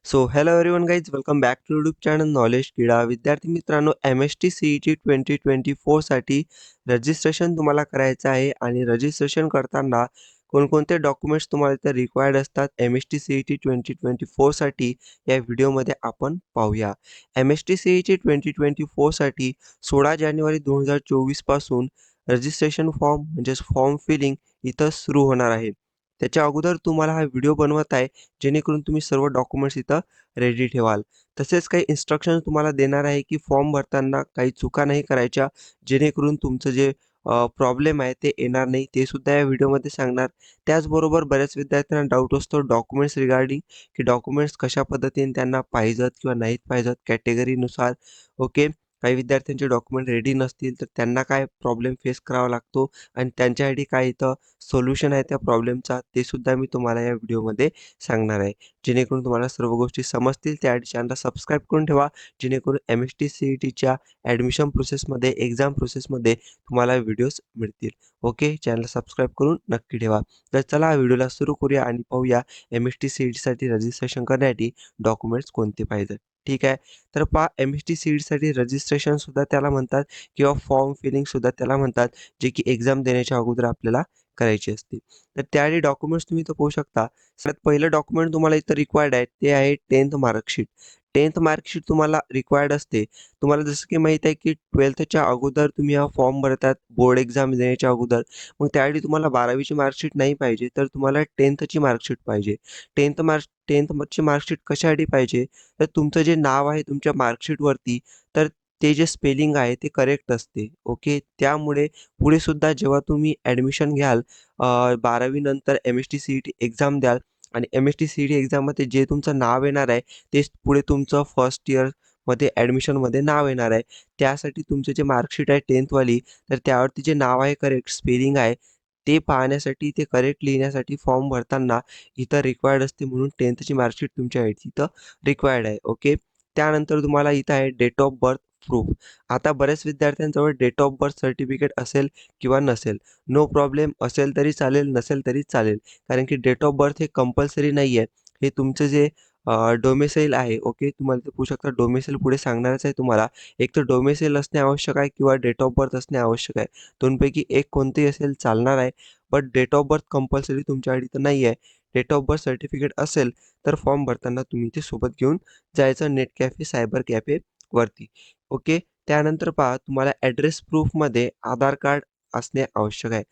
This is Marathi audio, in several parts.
So hello everyone guys welcome back to YouTube channel knowledge क्रीडा. विद्यार्थी मित्रांनो, MST CET 2024साठी रजिस्ट्रेशन तुम्हाला करायचं आहे आणि रजिस्ट्रेशन करताना कोणकोणते डॉक्युमेंट्स तुम्हाला इथे रिक्वायर्ड असतात MST CET 2024साठी या व्हिडिओमध्ये आपण पाहूया. MST CET 2024साठी 16 जानेवारी 2024 पासून रजिस्ट्रेशन फॉर्म म्हणजेच फॉर्म फिलिंग इथं सुरू होणार आहे. त्याच्या अगोदर तुम्हाला हा व्हिडिओ बनवत आहे जेणेकरून तुम्ही सर्व डॉक्युमेंट्स इथं रेडी ठेवाल. तसेच काही इन्स्ट्रक्शन तुम्हाला देणार आहे, की फॉर्म भरताना काही चुका नाही करायच्या, जेणेकरून तुमचं जे प्रॉब्लेम आहे ते येणार नाही, ते सुद्धा या व्हिडिओमध्ये सांगणार. त्याचबरोबर बऱ्याच विद्यार्थ्यांना डाऊट असतो डॉक्युमेंट्स रिगार्डिंग, की डॉक्युमेंट्स कशा पद्धतीने त्यांना पाहिजेत किंवा नाहीत पाहिजेत कॅटेगरीनुसार. ओके. काही विद्यार्थ्यांचे डॉक्युमेंट रेडी नसतील, तर त्यांना काय प्रॉब्लेम फेस करावा लागतो आणि त्यांच्यासाठी काय इथं सोल्युशन आहे त्या प्रॉब्लेमचा, ते सुद्धा मी तुम्हाला या व्हिडिओमध्ये सांगणार आहे. जेणेकरून तुम्हाला सर्व गोष्टी समजतील. त्यासाठी चॅनलला सबस्क्राईब करून ठेवा, जेणेकरून MST CETच्या ॲडमिशन प्रोसेसमध्ये, एक्झाम प्रोसेसमध्ये तुम्हाला व्हिडिओज मिळतील. ओके, चॅनलला सबस्क्राईब करून नक्की ठेवा. तर चला व्हिडिओला सुरू करूया आणि पाहूया MST CETसाठी रजिस्ट्रेशन करण्यासाठी डॉक्युमेंट्स कोणते पाहिजेत. ठीक आहे. तर पहा, MST CETसाठी रजिस्ट्रेशनसुद्धा त्याला म्हणतात किंवा फॉर्म फिलिंगसुद्धा त्याला म्हणतात, जे की एक्झाम देण्याच्या अगोदर आपल्याला करायची असते. तर त्यासाठी डॉक्युमेंट्स तुम्ही इथं पाहू शकता. सगळ्यात पहिलं डॉक्युमेंट तुम्हाला इथं रिक्वायर्ड आहे, ते आहे 10th मार्कशीट. 10th मार्कशीट तुम्हाला रिक्वायर्ड असते. तुम्हाला जसं की माहीत आहे, की 12thच्या अगोदर तुम्ही हा फॉर्म भरतात बोर्ड एक्झाम देण्याच्या अगोदर. मग त्यासाठी तुम्हाला 12वीची मार्कशीट नाही पाहिजे, तर तुम्हाला 10thची मार्कशीट पाहिजे. 10thची मार्कशीट कशासाठी पाहिजे? तर तुमचं जे नाव आहे तुमच्या मार्कशीटवरती, तर ते जे स्पेलिंग आहे ते करेक्ट असते. ओके. त्यामुळे पुढे सुद्धा जेव्हा तुम्ही ॲडमिशन घ्याल, 12वी नंतर MST CET एक्झाम द्याल आणि MST CET एक्झाममध्ये जे तुमचं नाव येणार आहे, तेच पुढे तुमचं फर्स्ट इयरमध्ये ॲडमिशनमध्ये नाव येणार आहे. त्यासाठी तुमचं जे मार्कशीट आहे 10th वाली, तर त्यावरती जे नाव आहे करेक्ट स्पेलिंग आहे, ते पाहण्यासाठी, ते करेक्ट लिहिण्यासाठी फॉर्म भरताना इथं रिक्वायर्ड असते. म्हणून 10thची मार्कशीट तुमच्या इथं रिक्वायर्ड आहे. ओके. त्यानंतर तुम्हाला इथं आहे डेट ऑफ बर्थ प्रूफ. आता बऱ्याच विद्यार्थ्यांजवळ डेट ऑफ बर्थ सर्टिफिकेट असेल किंवा नसेल. नो प्रॉब्लेम, असेल तरी चालेल, नसेल तरी चालेल. कारण की डेट ऑफ बर्थ हे कंपल्सरी नाही आहे. हे तुमचं जे डोमेसाईल आहे, ओके, तुम्हाला ते पाहू शकता डोमेसाईल पुढे सांगणारच आहे तुम्हाला. एक तर डोमेसाईल असणे आवश्यक आहे किंवा डेट ऑफ बर्थ असणे आवश्यक आहे. दोनपैकी एक कोणतेही असेल चालणार आहे. But date of birth compulsory तुमच्याकडे तर नाही आहे. डेट ऑफ बर्थ सर्टिफिकेट असेल, तर फॉर्म भरताना तुम्ही ते सोबत घेऊन जायचं नेट कॅफे, सायबर कॅफेवरती. ओके. त्यानंतर पहा, तुम्हाला ॲड्रेस प्रूफमध्ये आधार कार्ड असणे आवश्यक आहे.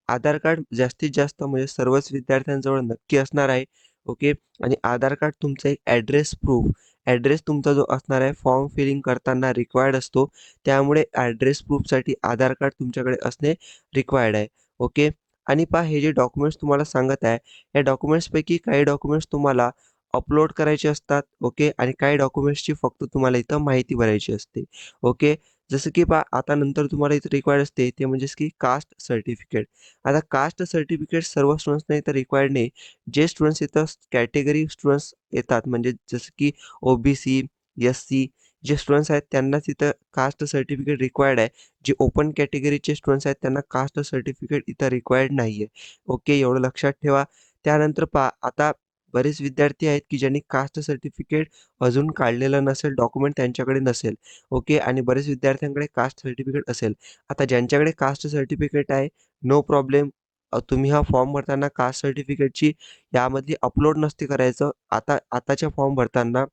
आधार कार्ड जास्तीत जास्त म्हणजे सर्वच विद्यार्थ्यांजवळ नक्की असणार आहे. ओके. आणि आधार कार्ड तुमचा एक ॲड्रेस प्रूफ, ॲड्रेस तुमचा जो असणार आहे फॉर्म फिलिंग करताना रिक्वायर्ड असतो. त्यामुळे ॲड्रेस प्रूफसाठी आधार कार्ड तुमच्याकडे असणे रिक्वायर्ड आहे. ओके. आणि पहा, हे जे डॉक्युमेंट्स तुम्हाला सांगत आहे, या डॉक्युमेंट्सपैकी काही डॉक्युमेंट्स तुम्हाला अपलोड करायचे असतात. ओके. आणि काही डॉक्युमेंट्सची फक्त तुम्हाला इथं माहिती भरायची असते. ओके. जसं की पहा, आता नंतर तुम्हाला इथं रिक्वायर्ड असते ते म्हणजेच की कास्ट सर्टिफिकेट. आता कास्ट सर्टिफिकेट सर्व स्टुडंट्सना इथं रिक्वायर्ड नाही. जे स्टुडंट्स इथं कॅटेगरी स्टुडंट्स येतात म्हणजे जसं की OBC, SC जे स्टुडंट्स आहेत त्यांनाच इथं कास्ट सर्टिफिकेट रिक्वायर्ड आहे. जे ओपन कॅटेगरीचे स्टुडंट्स आहेत त्यांना कास्ट सर्टिफिकेट इथं रिक्वायर्ड नाही आहे. ओके, एवढं लक्षात ठेवा. त्यानंतर पहा, आता बरेच विद्यार्थी आहेत की ज्यांनी कास्ट सर्टिफिकेट अजून काढलेलं नसेल, डॉक्युमेंट त्यांच्याकडे नसेल. ओके. आणि बरेच विद्यार्थ्यांकडे कास्ट सर्टिफिकेट असेल. आता ज्यांच्याकडे कास्ट सर्टिफिकेट आहे, नो प्रॉब्लेम. तुम्ही हा फॉर्म भरताना कास्ट सर्टिफिकेटची यामधली अपलोड नसते करायचं. आताच्या फॉर्म भरताना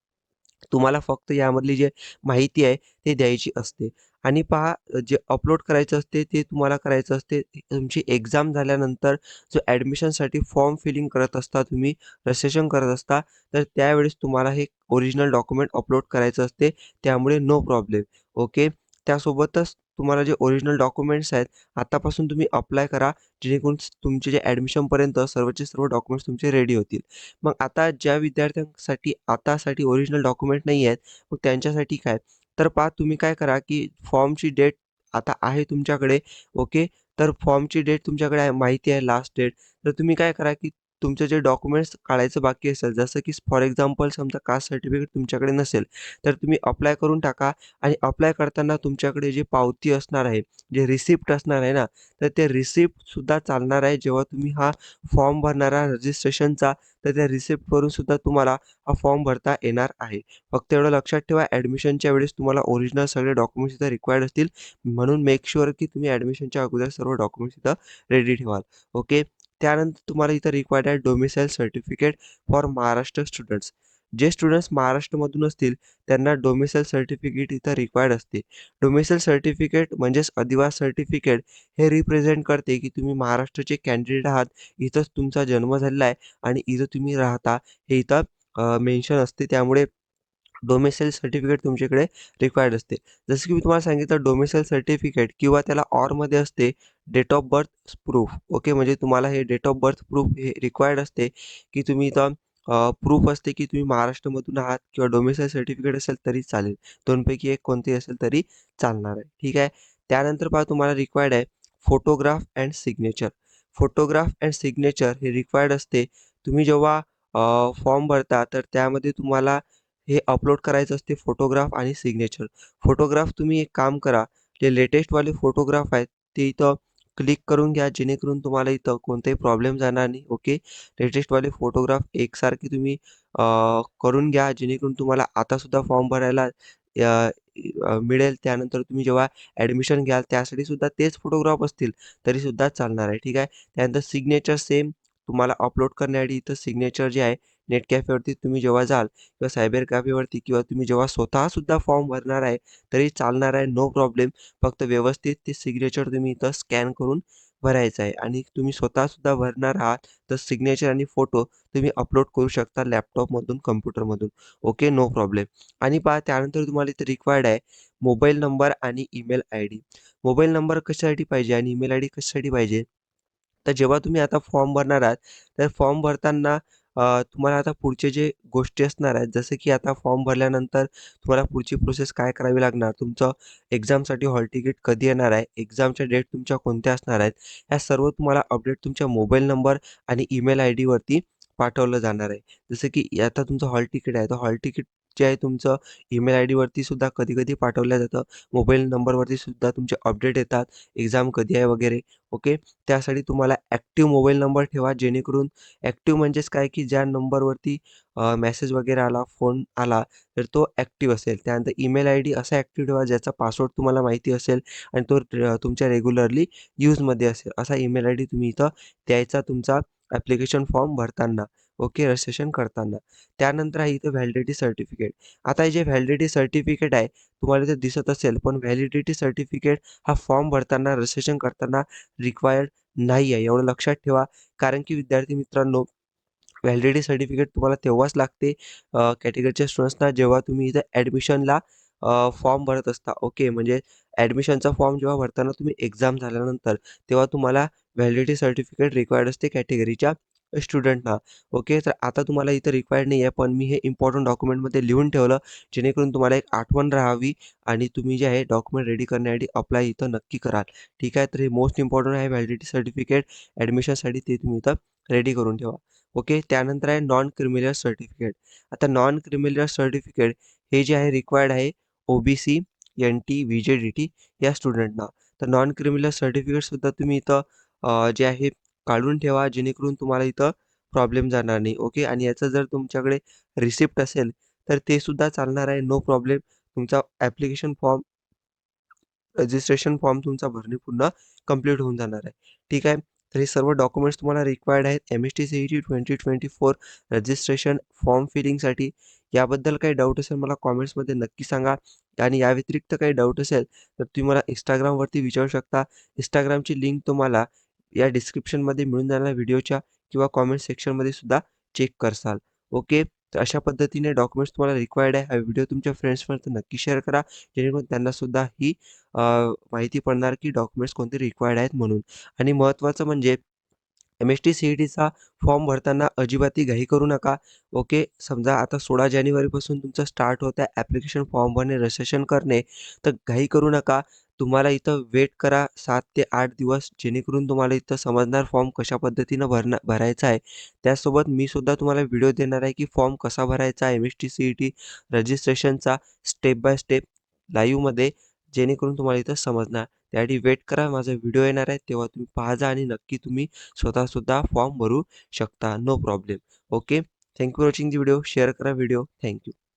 तुम्हाला फक्त यामधली जी माहिती आहे ते द्यायची असते. आणि पहा, जे अपलोड करायचं असते ते तुम्हाला करायचं असते तुमची एक्झाम झाल्यानंतर. जो ॲडमिशनसाठी फॉर्म फिलिंग करत असता तुम्ही, रजिस्ट्रेशन करत असता, तर त्यावेळेस तुम्हाला हे ओरिजिनल डॉक्युमेंट अपलोड करायचं असते. त्यामुळे नो प्रॉब्लेम. ओके. त्यासोबतच तुम्हाला जे ओरिजिनल डॉक्युमेंट्स आहेत, आतापासून तुम्ही अप्लाय करा, जेणेकरून तुमचे जे ॲडमिशनपर्यंत सर्वचे सर्व डॉक्युमेंट्स तुमचे रेडी होतील. मग आता ज्या विद्यार्थ्यांसाठी आतासाठी ओरिजिनल डॉक्युमेंट नाही आहेत, मग त्यांच्यासाठी काय? तर पहा, तुम्ही काय करा, की फॉर्मची डेट आता आहे तुमच्याकडे. ओके. तर फॉर्मची डेट तुमच्याकडे आहे, माहिती आहे लास्ट डेट. तर तुम्ही काय करा, की तुमचे जे डॉक्युमेंट्स काढायचं बाकी असेल, जसं की फॉर एक्झाम्पल समजा कास्ट सर्टिफिकेट तुमच्याकडे नसेल, तर तुम्ही अप्लाय करून टाका आणि अप्लाय करताना तुमच्याकडे जी पावती असणार आहे, जे रिसिप्ट असणार आहे ना, तर ते रिसिप्टसुद्धा चालणार आहे. जेव्हा तुम्ही हा फॉर्म भरणारा रजिस्ट्रेशनचा, तर त्या रिसिप्टवरून सुद्धा तुम्हाला हा फॉर्म भरता येणार आहे. फक्त एवढं लक्षात ठेवा ॲडमिशनच्या वेळेस तुम्हाला ओरिजिनल सगळे डॉक्युमेंट्स इथं रिक्वायर्ड असतील. म्हणून मेक शुअर की तुम्ही ॲडमिशनच्या अगोदर सर्व डॉक्युमेंट्स इथं रेडी ठेवाल. ओके. त्यानंतर तुम्हाला इथं रिक्वायर्ड आहे domicile certificate for Maharashtra students. जे स्टुडंट्स महाराष्ट्रामधून असतील त्यांना डोमिसाईल सर्टिफिकेट इथं रिक्वायर्ड असते. डोमिसाईल सर्टिफिकेट म्हणजेच अधिवास सर्टिफिकेट हे रिप्रेझेंट करते की तुम्ही महाराष्ट्राचे कॅन्डिडेट आहात. इथंच तुमचा जन्म झालेला आहे आणि इथं तुम्ही राहता हे इथं मेन्शन असते. त्यामुळे डोमिसाईल सर्टिफिकेट तुमच्याकडे रिक्वायर्ड असते. जसं की मी तुम्हाला सांगितलं डोमिसाईल सर्टिफिकेट किंवा त्याला ऑरमध्ये असते date of birth proof. Okay, म्हणजे तुम्हाला हे डेट ऑफ बर्थ प्रूफ हे रिक्वायर्ड असते, की तुम्ही इथं प्रूफ असते की तुम्ही महाराष्ट्रामधून आहात किंवा डोमिसाईल सर्टिफिकेट असेल तरी चालेल. दोनपैकी एक कोणतेही असेल तरी चालणार आहे. ठीक आहे. त्यानंतर पहा तुम्हाला रिक्वायर्ड आहे photograph and signature. Photograph and signature हे रिक्वायर्ड असते. तुम्ही जेव्हा फॉर्म भरता तर त्यामध्ये तुम्हाला हे अपलोड करायचं असते फोटोग्राफ आणि सिग्नेचर. फोटोग्राफ तुम्ही एक काम करा, जे लेटेस्टवाले फोटोग्राफ आहेत ते इथं क्लिक करून घ्या, जेणेकरून तुम्हाला इथं कोणताही प्रॉब्लेम जाणार नाही. ओके. लेटेस्टवाले फोटोग्राफ एकसारखे तुम्ही करून घ्या, जेणेकरून तुम्हाला आतासुद्धा फॉर्म भरायला मिळेल. त्यानंतर तुम्ही जेव्हा ॲडमिशन घ्याल त्यासाठी सुद्धा तेच फोटोग्राफ असतील तरीसुद्धा चालणार आहे. ठीक आहे. त्यानंतर सिग्नेचर सेम तुम्हाला अपलोड करण्यासाठी इथं सिग्नेचर जे आहे नेट कॅफेवरती तुम्ही जेव्हा जाल किंवा सायबर कॅफेवरती किंवा तुम्ही जेव्हा स्वतःसुद्धा फॉर्म भरणार आहे, तरी चालणार आहे, नो प्रॉब्लेम. फक्त व्यवस्थित ते सिग्नेचर तुम्ही इथं स्कॅन करून भरायचं आहे आणि तुम्ही स्वतःसुद्धा भरणार आहात, तर सिग्नेचर आणि फोटो तुम्ही अपलोड करू शकता लॅपटॉपमधून, कॉम्प्युटरमधून. Okay, no problem. आणि पहा त्यानंतर तुम्हाला इथे रिक्वायर्ड आहे मोबाईल नंबर आणि ईमेल आयडी. मोबाईल नंबर कशासाठी पाहिजे आणि ईमेल आयडी कशासाठी पाहिजे? तर जेव्हा तुम्ही आता फॉर्म भरणार आहात, तर फॉर्म भरताना तुम्हाला आता पुढचे जे गोष्टी असणार आहेत, जसं की आता फॉर्म भरल्यानंतर तुम्हाला पुढची प्रोसेस काय करावी लागणार, तुमचं एक्झामसाठी हॉल तिकीट कधी येणार आहे, एक्झामच्या डेट तुमच्या कोणत्या असणार आहेत, ह्या सर्व तुम्हाला अपडेट तुमच्या मोबाईल नंबर आणि ईमेल आयडीवरती पाठवलं जाणार आहे. जसं की आता तुमचं हॉल तिकीट आहे, तर हॉल तिकीट जे आहे तुमचं ईमेल आयडीवरती सुद्धा कधी-कधी पाठवलं जातं. मोबाईल नंबरवरती सुद्धा तुमचे अपडेट येतात, एक्झाम कधी आहे वगैरे. ओके. त्यासाठी तुम्हाला ॲक्टिव्ह मोबाईल नंबर ठेवा, जेणेकरून ॲक्टिव्ह म्हणजेच काय, की ज्या नंबरवरती मेसेज वगैरे आला, फोन आला, तर तो ॲक्टिव्ह असेल. त्यानंतर ईमेल आयडी असा ॲक्टिव्ह ठेवा, ज्याचा पासवर्ड तुम्हाला माहिती असेल आणि तो तुमच्या रेग्युलरली यूजमध्ये असेल. असा ईमेल आयडी तुम्ही इथं द्यायचा तुमचा ॲप्लिकेशन फॉर्म भरताना. ओके, रजिस्ट्रेशन करताना. त्यानंतर आहे इथं व्हॅलिडिटी सर्टिफिकेट. आता हे जे व्हॅलिडिटी सर्टिफिकेट आहे, तुम्हाला इथे दिसत असेल, पण व्हॅलिडिटी सर्टिफिकेट हा फॉर्म भरताना, रजिस्ट्रेशन करताना रिक्वायर्ड नाही आहे. एवढं लक्षात ठेवा. कारण की विद्यार्थी मित्रांनो, व्हॅलिडिटी सर्टिफिकेट तुम्हाला तेव्हाच लागते कॅटेगरीच्या स्टुडंट्सना जेव्हा तुम्ही इथं ॲडमिशनला फॉर्म भरत असता. ओके, म्हणजे ॲडमिशनचा फॉर्म जेव्हा भरताना तुम्ही एक्झाम झाल्यानंतर, तेव्हा तुम्हाला व्हॅलिडिटी सर्टिफिकेट रिक्वायर्ड असते कॅटेगरीच्या स्टुडंटना. ओके, तर आता तुम्हाला इथं रिक्वायर्ड नाही आहे, पण मी हे इम्पॉर्टंट डॉक्युमेंटमध्ये लिहून ठेवलं, जेणेकरून तुम्हाला एक आठवण राहावी आणि तुम्ही जे आहे डॉक्युमेंट रेडी करण्यासाठी अप्लाय इथं नक्की कराल. ठीक आहे, तर हे मोस्ट इम्पॉर्टंट आहे व्हॅलिडिटी सर्टिफिकेट ॲडमिशनसाठी, ते तुम्ही इथं रेडी करून ठेवा. ओके. त्यानंतर आहे नॉन क्रिमिनल सर्टिफिकेट. आता नॉन क्रिमिनल सर्टिफिकेट हे जे आहे रिक्वायर्ड आहे ओ-बी-सी, एन-टी, व्ही-जे-डी-टी या स्टुडंटना. तर नॉन क्रिमिनल सर्टिफिकेटसुद्धा तुम्ही इथं जे आहे काढून ठेवा, जेणेकरून तुम्हाला इथं प्रॉब्लेम जाणार नाही. ओके. आणि याचं जर तुमच्याकडे रिसिप्ट असेल, तर ते सुद्धा चालणार आहे, नो प्रॉब्लेम. तुमचा ॲप्लिकेशन फॉर्म रजिस्ट्रेशन फॉर्म तुमचा भरणे पूर्ण कंप्लीट होऊन जाणार आहे. ठीक आहे. तर हे सर्व डॉक्युमेंट्स तुम्हाला रिक्वायर्ड आहेत एम-एस-टी सी-ई-टी 2024 रजिस्ट्रेशन फॉर्म फिलिंगसाठी. याबद्दल काही डाऊट असेल मला कॉमेंट्समध्ये नक्की सांगा आणि या व्यतिरिक्त काही डाऊट असेल तर तुम्ही मला Instagramवरती विचारू शकता. Instagramची लिंक तुम्हाला या डिस्क्रिप्शनमध्ये मिळून जाणार व्हिडिओच्या किंवा कॉमेंट सेक्शनमध्ये सुद्धा चेक करसाल. ओके. तर अशा पद्धतीने डॉक्युमेंट्स तुम्हाला रिक्वायर्ड आहे. हा व्हिडिओ तुमच्या फ्रेंड्सपर्यंत नक्की शेअर करा, जेणेकरून त्यांनासुद्धा ही माहिती पडणार की डॉक्युमेंट्स कोणते रिक्वायर्ड आहेत म्हणून. आणि महत्त्वाचं म्हणजे एम-एस-टी सी-ई-टीचा फॉर्म भरताना अजिबातही घाई करू नका. ओके. समजा आता 16 जानेवारीपासून तुमचं स्टार्ट होत आहे ॲप्लिकेशन फॉर्म भरणे, रजिस्ट्रेशन करणे. तर घाई करू नका. तुम्हाला इथं वेट करा 7 ते 8 दिवस, जेणेकरून तुम्हाला इथं समजणार फॉर्म कशा पद्धतीनं भरायचा आहे. त्याचसोबत मी सुद्धा तुम्हाला व्हिडिओ देणार आहे, की फॉर्म कसा भरायचा एम-एस-टी सी-ई-टी रजिस्ट्रेशनचा स्टेप बाय स्टेप लाईव्हमध्ये, जेणेकरून तुम्हाला इथं समजणार. त्यासाठी वेट करा, माझा व्हिडिओ येणार आहे तेव्हा तुम्ही पाहा आणि नक्की तुम्ही स्वतःसुद्धा फॉर्म भरू शकता. No problem. Okay. Thank you for watching the video. Share करा व्हिडिओ. Thank you.